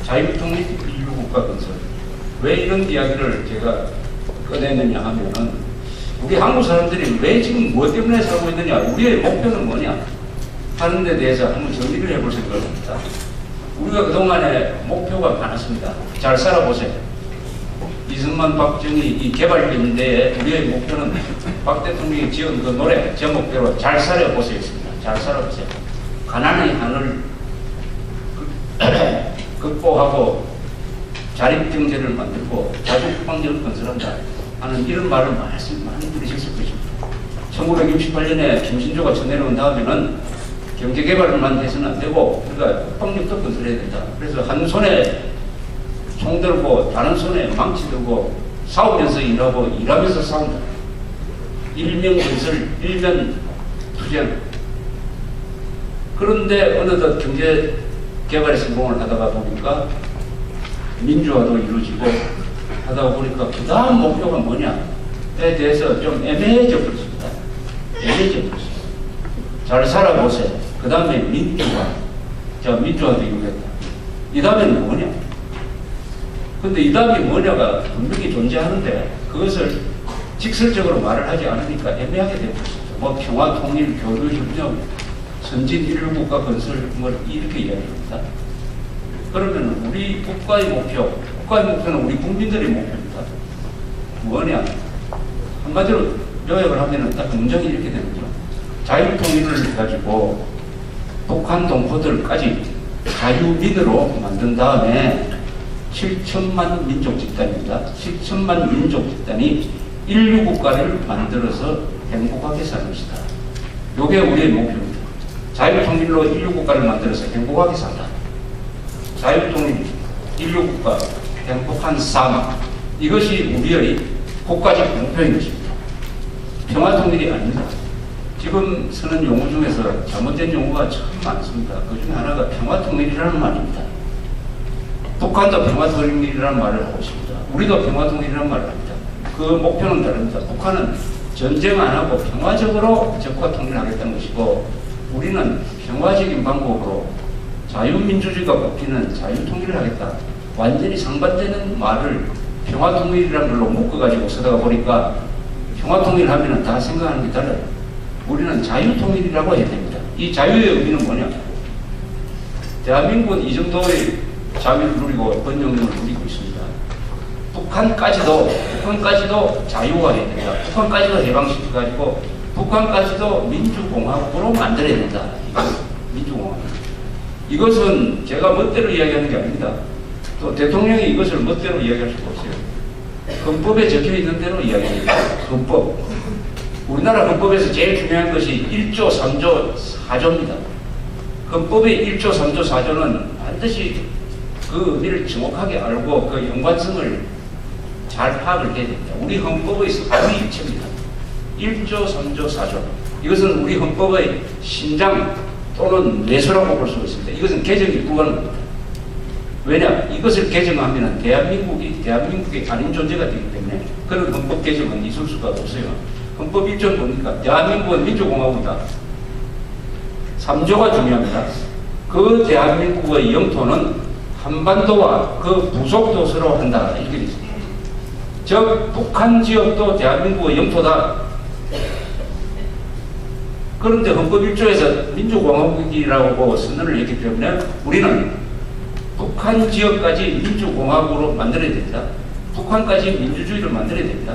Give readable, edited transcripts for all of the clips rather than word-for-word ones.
자유통일 인류국가 건설. 왜 이런 이야기를 제가 꺼내느냐 하면은 우리 한국 사람들이 왜 지금 뭐 때문에 살고 있느냐, 우리의 목표는 뭐냐 하는 데 대해서 한번 정리를 해볼 생각을 합니다. 우리가 그동안에 목표가 많았습니다. 잘 살아보세요. 이승만, 박정희 이 개발인데에 우리의 목표는 박 대통령이 지은 그 노래 제목대로 잘 살아보세요였습니다. 잘 살아보세요. 가난의 한을 극복하고 자립경제를 만들고 자주국방력을 건설한다 하는 이런 말을 많이 들으셨을 것입니다. 1968년에 김신조가 쳐내려온 다음에는 경제개발만 해서는 안 되고 우리가 국방력도 건설해야 된다. 그래서 한 손에 총 들고 다른 손에 망치 들고 싸우면서 일하고 일하면서 싸운다. 일면 건설, 일면 투쟁. 그런데 어느덧 경제개발에 성공을 하다가 보니까 민주화도 이루어지고 하다 보니까 그 다음 목표가 뭐냐에 대해서 좀 애매해져 버렸습니다. 애매해져 버렸습니다. 잘 살아보세요. 그 다음에 민주화. 자, 민주화도 이루겠다. 이 다음에는 뭐냐? 근데 이 다음이 뭐냐가 분명히 존재하는데 그것을 직설적으로 말을 하지 않으니까 애매하게 되었습니다. 뭐 평화, 통일, 교류, 협력, 선진 인류국가 건설 뭐 이렇게 이야기합니다. 그러면 우리 국가의 목표는 우리 국민들의 목표입니다. 뭐냐? 한마디로 요약을 하면 딱 문장이 이렇게 되는 거죠. 자유통일을 가지고 북한 동포들까지 자유민으로 만든 다음에 7천만 민족 집단입니다. 7천만 민족 집단이 인류국가를 만들어서 행복하게 사는 것이다. 이게 우리의 목표입니다. 자유통일로 인류국가를 만들어서 행복하게 산다. 자유통일, 인류국가, 행복한 삶. 이것이 우리의 국가적 목표인 것입니다. 평화통일이 아닙니다. 지금 쓰는 용어 중에서 잘못된 용어가 참 많습니다. 그 중에 하나가 평화통일이라는 말입니다. 북한도 평화통일이라는 말을 하고 있습니다. 우리도 평화통일이라는 말을 합니다. 그 목표는 다릅니다. 북한은 전쟁 안 하고 평화적으로 적과 통일하겠다는 것이고 우리는 평화적인 방법으로 자유민주주의가 뽑히는 자유통일을 하겠다. 완전히 상반되는 말을 평화통일이라는 걸로 묶어가지고 쓰다가 보니까 평화통일 하면 다 생각하는 게 달라요. 우리는 자유통일이라고 해야 됩니다. 이 자유의 의미는 뭐냐? 대한민국은 이 정도의 자유를 누리고 번영을 누리고 있습니다. 북한까지도 자유화 해야 된다. 북한까지도 해방시켜가지고 북한까지도 민주공화국으로 만들어야 된다. 민주공화국. 이것은 제가 멋대로 이야기하는 게 아닙니다. 또 대통령이 이것을 멋대로 이야기할 수가 없어요. 헌법에 적혀 있는 대로 이야기합니다. 헌법. 우리나라 헌법에서 제일 중요한 것이 1조, 3조, 4조입니다. 헌법의 1조, 3조, 4조는 반드시 그 의미를 정확하게 알고 그 연관성을 잘 파악을 해야 됩니다. 우리 헌법의 삼위일체입니다. 1조, 3조, 4조. 이것은 우리 헌법의 신장 또는 뇌수라고 볼 수 있습니다. 이것은 개정이 불가능합니다. 왜냐? 이것을 개정하면 대한민국이 아닌 존재가 되기 때문에 그런 헌법 개정은 있을 수가 없어요. 헌법 1조 보니까 대한민국은 민주공화국이다. 3조가 중요합니다. 그 대한민국의 영토는 한반도와 그 부속 도서로 한다. 이렇게 되어 있습니다. 즉 북한 지역도 대한민국의 영토다. 그런데 헌법 1조에서 민주공화국이라고 선언을 했기 때문에 우리는 북한 지역까지 민주공화국으로 만들어야 됩니다. 북한까지 민주주의를 만들어야 됩니다.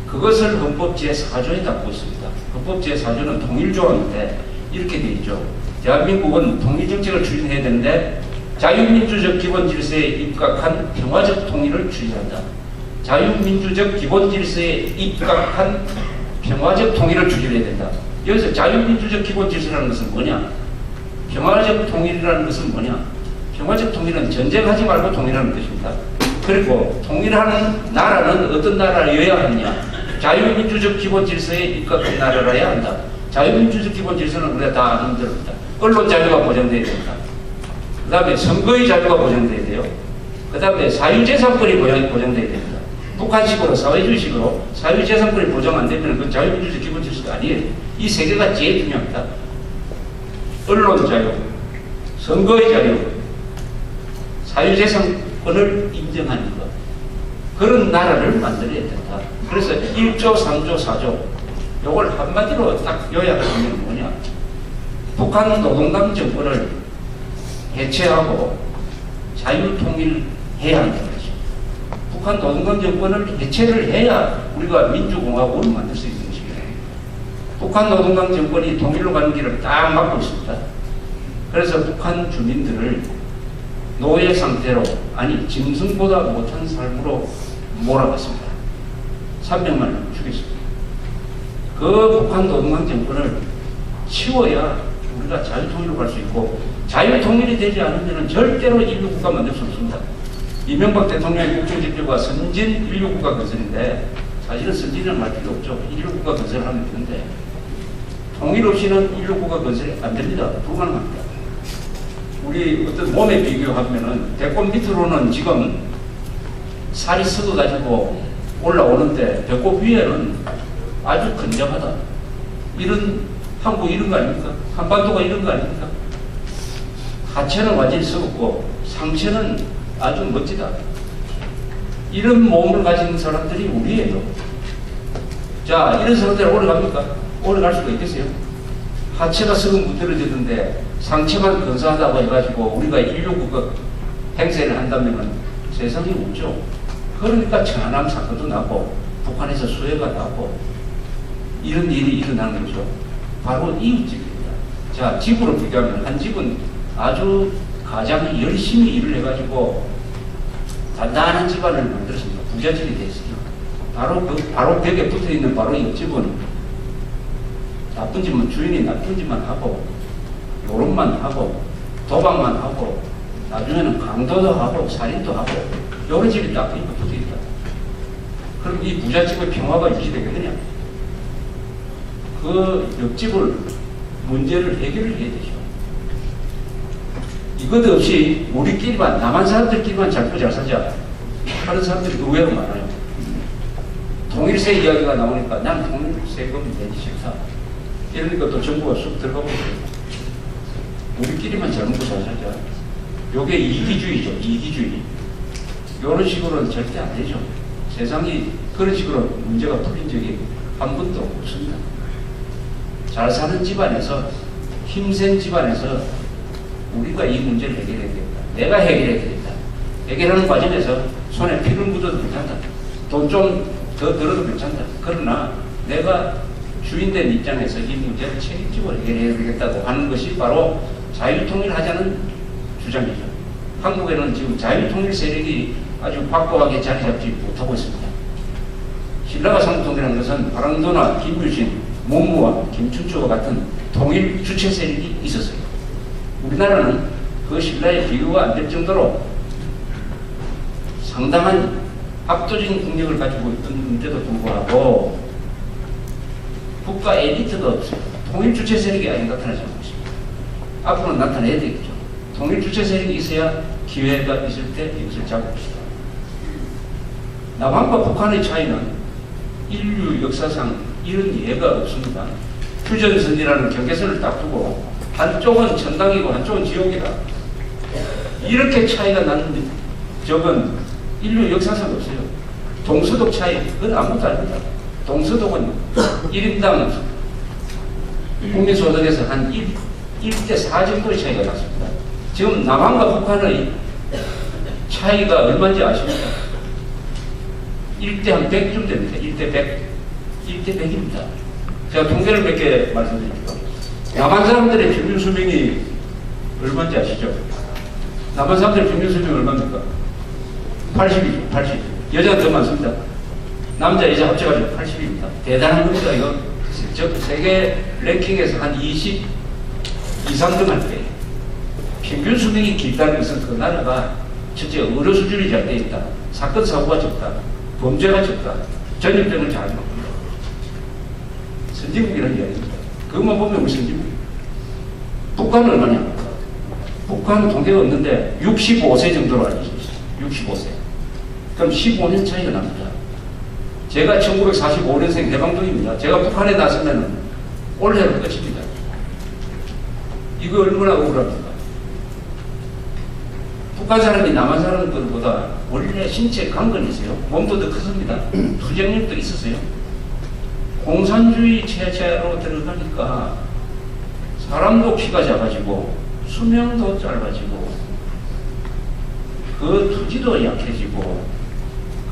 그것을 헌법 제4조에 담고 있습니다. 헌법 제4조는 통일조항인데 이렇게 되어 있죠. 대한민국은 통일정책을 추진해야 되는데 자유민주적 기본질서에 입각한 평화적 통일을 추진한다. 자유민주적 기본질서에 입각한 평화적 통일을 추진해야 된다. 여기서 자유민주적 기본질서라는 것은 뭐냐? 평화적 통일이라는 것은 뭐냐? 평화적 통일은 전쟁하지 말고 통일하는 것입니다. 그리고 통일하는 나라는 어떤 나라여야 하느냐? 자유민주적 기본질서에 입각한 나라라야 한다. 자유민주적 기본질서는 우리가 다 아는 대로입니다. 언론 자유가 보장돼야 됩니다. 그 다음에 선거의 자유가 보장돼야 돼요. 그 다음에 사유재산권이 보장돼야 됩니다. 북한식으로 사회주의식으로 사유재산권이 보장 안 되면 그 자유민주적 기본질서가 아니에요. 이 세 개가 제일 중요합니다. 언론 자유, 선거의 자유, 자유재산권을 인정하는 것. 그런 나라를 만들어야 된다. 그래서 1조, 3조, 4조 요걸 한마디로 딱 요약하면 뭐냐. 북한 노동당 정권을 해체하고 자유통일해야 한다는 거죠. 북한 노동당 정권을 해체를 해야 우리가 민주공화국을 만들 수 있는 것입니다. 북한 노동당 정권이 통일로 가는 길을 딱 막고 있습니다. 그래서 북한 주민들을 노예 상태로, 아니 짐승보다 못한 삶으로 몰아갔습니다. 300만 명 죽였습니다. 그 북한 노동당 정권을 치워야 우리가 자유통일로 갈 수 있고, 자유통일이 되지 않으면 절대로 인류국가 만들 수 없습니다. 이명박 대통령의 국정지표가 선진 인류국가 건설인데, 사실은 선진이라는 말 필요 없죠. 인류국가 건설을 하면 되는데, 통일 없이는 인류국가 건설이 안 됩니다. 불가능합니다. 우리 어떤 몸에 비교하면은 배꼽 밑으로는 지금 살이 썩어가지고 올라오는데 배꼽 위에는 아주 건장하다. 이런 한국 이런 거 아닙니까? 한반도가 이런 거 아닙니까? 하체는 완전히 썩었고 상체는 아주 멋지다. 이런 몸을 가진 사람들이 우리예요. 자, 이런 사람들 오래 갑니까? 오래 갈 수가 있겠어요? 하체가 썩은 무뎌졌는데 상체만 근사하다고 해가지고 우리가 인류국가 행세를 한다면 세상이 없죠. 그러니까 천안함 사건도 나고 북한에서 수해가 나고 이런 일이 일어나는 거죠. 바로 이웃집입니다. 자, 집으로 비교하면 한 집은 아주 가장 열심히 일을 해가지고 단단한 집안을 만들었습니다. 부잣집이 됐습니다. 바로 벽에 붙어 있는 바로 이 집은 나쁜 집은 주인이 나쁜 짓만 하고 요런만 하고 도박만 하고 나중에는 강도도 하고 살인도 하고 요런 집이 딱 붙어 있다. 그럼 이 부잣집의 평화가 유지되겠느냐? 그 옆집을 문제를 해결을 해야 되죠. 이것 없이 우리끼리만, 남한 사람들끼리만 잘 살자 하는 사람들이 의외로 많아요. 통일세 이야기가 나오니까 난 통일세금 내기 싫다. 이러니까 또 정부가 쑥 들어가고 있어요. 우리끼리만 잘 먹고 잘 살자. 요게 이기주의죠. 이기주의. 이런 식으로는 절대 안 되죠. 세상이 그런 식으로 문제가 풀린 적이 한 번도 없습니다. 잘 사는 집안에서, 힘센 집안에서 우리가 이 문제를 해결해야 되겠다. 내가 해결해야 되겠다. 해결하는 과정에서 손에 피를 묻어도 괜찮다. 돈 좀 더 들어도 괜찮다. 그러나 내가 주인된 입장에서 이 문제를 책임지고 해결해야 되겠다고 하는 것이 바로 자유통일하자는 주장이죠. 한국에는 지금 자유통일 세력이 아주 확고하게 자리 잡지 못하고 있습니다. 신라가 상통이라는 것은 바랑도나 김유신, 문무와 김춘추와 같은 통일 주체 세력이 있었어요. 우리나라는 그 신라에 비교가 안 될 정도로 상당한 압도적인 국력을 가지고 있는데도 불구하고 국가 엘리트가 없어요. 통일 주체 세력이 아직 나타나지 않고 있습니다. 앞으로 나타내야 되겠죠. 통일 주체 세력이 있어야 기회가 있을 때 이것을 잡읍시다. 남한과 북한의 차이는 인류 역사상 이런 예가 없습니다. 휴전선이라는 경계선을 딱 두고 한쪽은 천당이고 한쪽은 지옥이다. 이렇게 차이가 나는 적은 인류 역사상 없어요. 동서독 차이, 그건 아무것도 아닙니다. 동서독은 1인당 국민소득에서 한 1대 4 정도의 차이가 났습니다. 지금 남한과 북한의 차이가 얼마인지 아십니까? 1대 한 100쯤 됩니다. 1대 100. 1대 100입니다. 제가 통계를 몇 개 말씀드릴게요. 남한 사람들의 평균 수명이 얼마인지 아시죠? 남한 사람들의 평균 수명이 얼마입니까? 80이죠. 80. 여자가 더 많습니다. 남자, 여자 합쳐가지고 80입니다. 대단한 겁니다. 이거 세계 랭킹에서 한 20 이상 등 할 때 평균 수명이 길다는 것은 그 나라가 첫째 의료 수준이 잘 돼 있다. 사건 사고가 적다. 범죄가 적다. 전염병을 잘 막는다. 선진국이라는 이야기입니다. 그것만 보면 우리 선진국. 북한은 얼마냐? 북한은 통계가 없는데 65세 정도로 알려져 있어요. 65세. 그럼 15년 차이가 납니다. 제가 1945년생 해방동입니다. 제가 북한에 나서면 올해로 끝입니다. 이거 얼마나 억울합니까? 북한 사람이 남한 사람들보다 원래 신체 강건이 있어요. 몸도 더 크습니다. 투쟁력도 있었어요. 공산주의 체제로 들어가니까 사람도 키가 작아지고 수명도 짧아지고 그 투지도 약해지고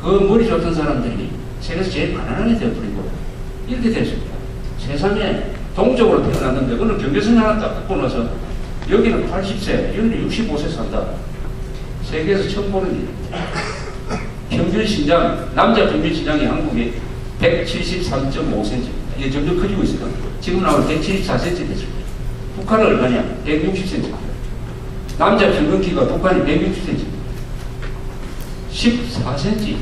그 머리 좋던 사람들이 세계에서 제일 가난하게 되어버리고 이렇게 됐습니다. 세상에 동적으로 태어났는데 오늘 경제선 하나 딱 듣고 나서 여기는 80세, 여기는 65세 산다. 세계에서 처음 보는 일입니다. 평균 신장, 남자 평균 신장이 한국이 173.5cm입니다. 이게 점점 커지고 있어요. 지금 나오면 174cm 됐습니다. 북한은 얼마냐? 160cm입니다. 남자 평균 키가 북한이 160cm입니다. 14cm.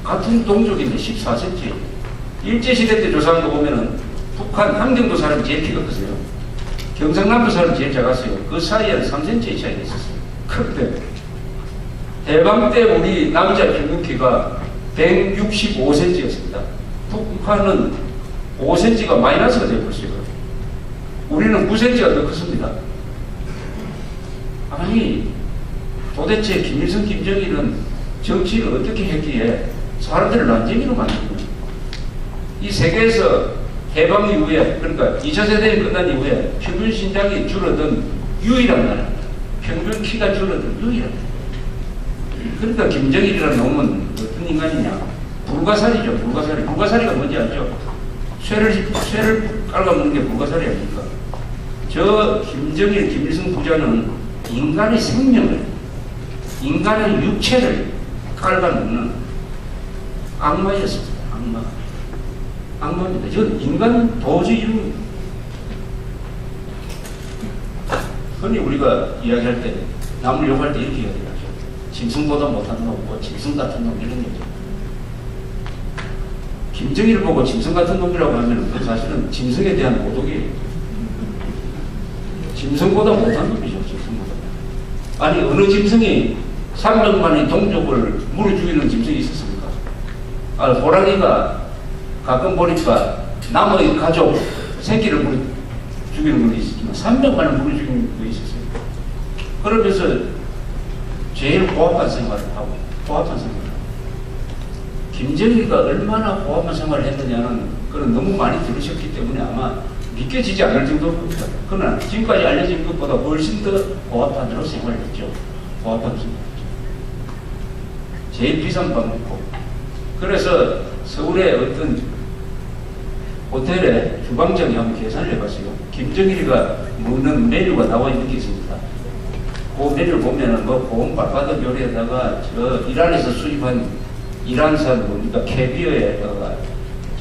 같은 동족인데 14cm. 일제시대 때 조사한 거 보면은 북한 함경도 사람이 제일 키가 크세요. 경상남도 사람이 제일 작았어요. 그 사이에는 3cm의 차이가 있었어요. 그런데 해방 때 우리 남자 평균 키가 165cm였습니다. 북한은 5cm가 마이너스가 되어버렸어요. 우리는 9cm가 더 컸습니다. 아니 도대체 김일성, 김정일은 정치를 어떻게 했기에 사람들을 난쟁이로 만들고 이 세계에서 해방 이후에 그러니까 2차 세대전이 끝난 이후에 평균 신장이 줄어든 유일한 나라입니다. 평균 키가 줄어든 유일한 나라. 그러니까 김정일이라는 놈은 어떤 인간이냐? 불가사리죠. 불가사리. 불가사리가 뭔지 알죠? 쇠를 깔아먹는 게 불가사리 아닙니까? 저 김정일, 김일성 부자는 인간의 생명을, 인간의 육체를 깔아먹는 악마였습니다. 악마. 악마입니다. 저 인간은 도저히 이런, 흔히 우리가 이야기할 때, 남을 욕할 때 이렇게 이야기하죠. 짐승보다 못한 놈, 뭐 짐승 같은 놈, 이런 얘기죠. 김정일을 보고 짐승 같은 놈이라고 하면 그 사실은 짐승에 대한 모독이에요. 짐승보다 못한 놈이죠, 짐승보다. 아니, 어느 짐승이 300만의 동족을 물어 죽이는 짐승이 있었습니까? 아, 호랑이가 가끔 보니까 남의 가족 새끼를 물어 죽이는 건 있었지만 300만을 물어 죽이는 거 있었어요. 그러면서 제일 고압한 생활을 하고, 고압한 생활을 하고. 김정일이가 얼마나 고압한 생활을 했느냐는 그런 너무 많이 들으셨기 때문에 아마 믿겨지지 않을 정도입니다. 그러나 지금까지 알려진 것보다 훨씬 더 고압한으로 생활을 했죠. 고압한 생활을 했죠. 제일 비싼 밥 먹고. 그래서 서울의 어떤 호텔에 주방장이 한번 계산을 해봤어요. 김정일이가 먹는 메뉴가 나와 있는 게 있습니다. 그 메뉴를 보면은 뭐 고운 발바닥 요리에다가 저 이란에서 수입한 이란산 뭡니까 캐비어에다가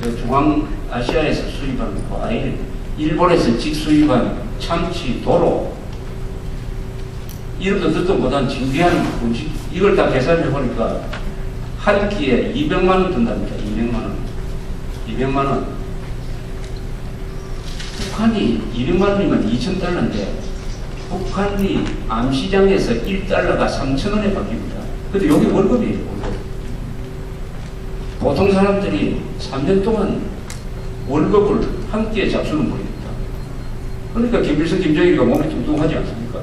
저 중앙아시아에서 수입한 과일, 일본에서 직수입한 참치, 도로 이름도 듣도 못한 진귀한 음식 이걸 다 계산해 보니까 한 끼에 200만 원 든답니다. 200만 원. 200만 원. 북한이 200만 원이면 2,000달러인데 북한이 암시장에서 1달러가 3,000원에 바뀝니다. 근데 여기 월급이에요. 월급. 보통 사람들이 3년 동안 월급을 한 끼에 잡수는 분입니다. 그러니까 김일성, 김정일이가 몸이 뚱뚱하지 않습니까?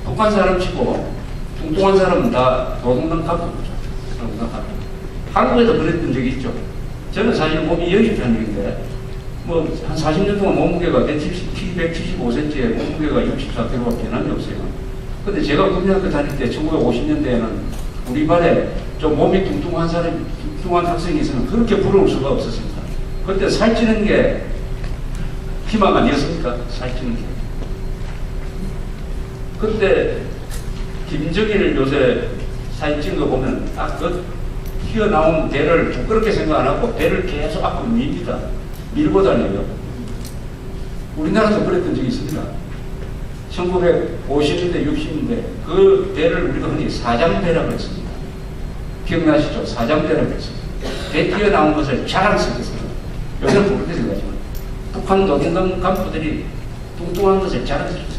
북한 사람 치고 뚱뚱한 사람은 다 노동당 갑부죠. 한국에도 그랬던 적이 있죠. 저는 사실 몸이 여기 편인데 뭐 한 40년 동안 몸무게가 175cm에 몸무게가 64kg가 변함이 없어요. 근데 제가 고등학교 다닐 때 1950년대에는 우리 반에 좀 몸이 뚱뚱한 사람, 뚱뚱한 학생이 있으면 그렇게 부러울 수가 없었습니다. 그때 살찌는 게 희망 아니었습니까? 살찌는 게. 그때 김정일 요새 사진 찍은 거 보면 딱 그 튀어나온 배를 부끄럽게 생각 안 하고 배를 계속 앞으로 밉니다. 밀고 다녀요. 우리나라도 그랬던 적이 있습니다. 1950년대, 60년대 그 배를 우리가 흔히 사장배라고 했습니다. 기억나시죠? 사장배라고 했습니다. 배 튀어나온 것을 자랑스럽게 생각합니다. 요새는 그렇게 생각하지만 북한 노동당 간부들이 뚱뚱한 것을 자랑스럽게